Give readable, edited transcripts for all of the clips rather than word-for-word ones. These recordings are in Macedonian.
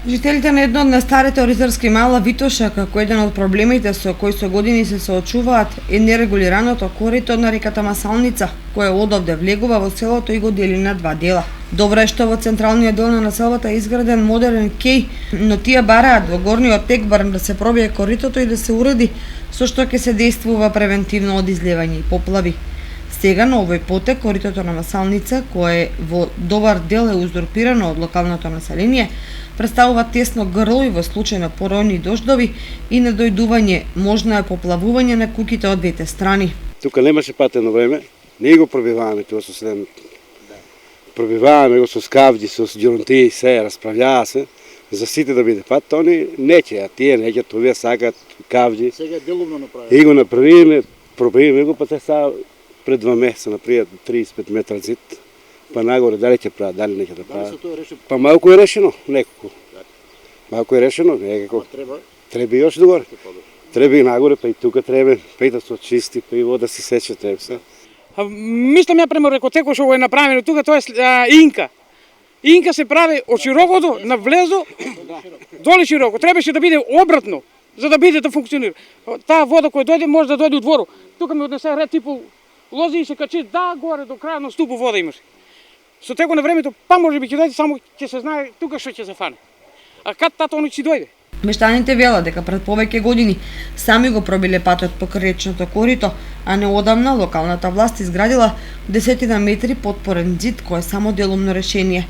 Жителите на едно од најстарите оризарски мала Витоша, како еден од проблемите со кои со години се соочуваат, е нерегулираното корито на реката Масалница, која одовде влегува во селото и го дели на два дела. Добро е што во централниот дел на населбата е изграден модерен кеј, но тие бараат во горниот тек барем да се пробие коритото и да се уреди, со што ќе се действува превентивно од излевање и поплави. Сега на овој потек коритото на Масалница, кое во добар дел е узурпирано од локалното население, представува тесно грло и во случај на поројни дождови и недојдување, можно е поплавување на куќите од двете страни. Тука немаше патено време, не го пробиваваме тоа со следното. Пробиваваме го со скавџи, со ѓуронтии, се расправјава се, за сите да биде пат, они неќе, а тие неќе, овие сакат кавџи. Сега е делумно направено. И го направиме, пробиваме го, па те са пред 2 месеца направиат 35 метра зид. Па нагоре, дали ќе прават, дали неќе да прават. Па малку е решено, некако. Малку е решено, некако. Треба и још догоре. Треба и нагоре, па и тука треба, па и да се очисти, па и вода се сече, треба се. Мислам ја према рекотеко што го е направено тука, тоа е инка. Инка се прави од широкото на влезо, доле широко. Требаше да биде обратно, за да биде да функционира. Таа вода која дојде може да дојде од двору. Тука ми однесе ред типу лози и се качи горе до крај на ступу вода имаше. Со текот на времето, па може би ќе дојде, само ќе се знае тука што ќе се фане. А кад тато оно ќе дојде? Мештаните велат дека пред повеќе години сами го пробиле патот покрај речното корито, а неодамна локалната власт изградила 10 метри подпорен зид кој е само делумно решение.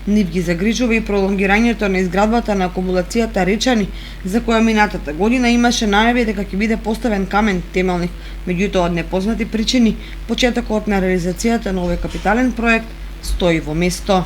Нив ги загрижува и пролонгирањето на изградбата на акумулацијата речани, за која минатата година имаше најави дека ќе биде поставен камен темелник, меѓутоа од непознати причини почетокот на реализацијата на овој капитален проект стои во место.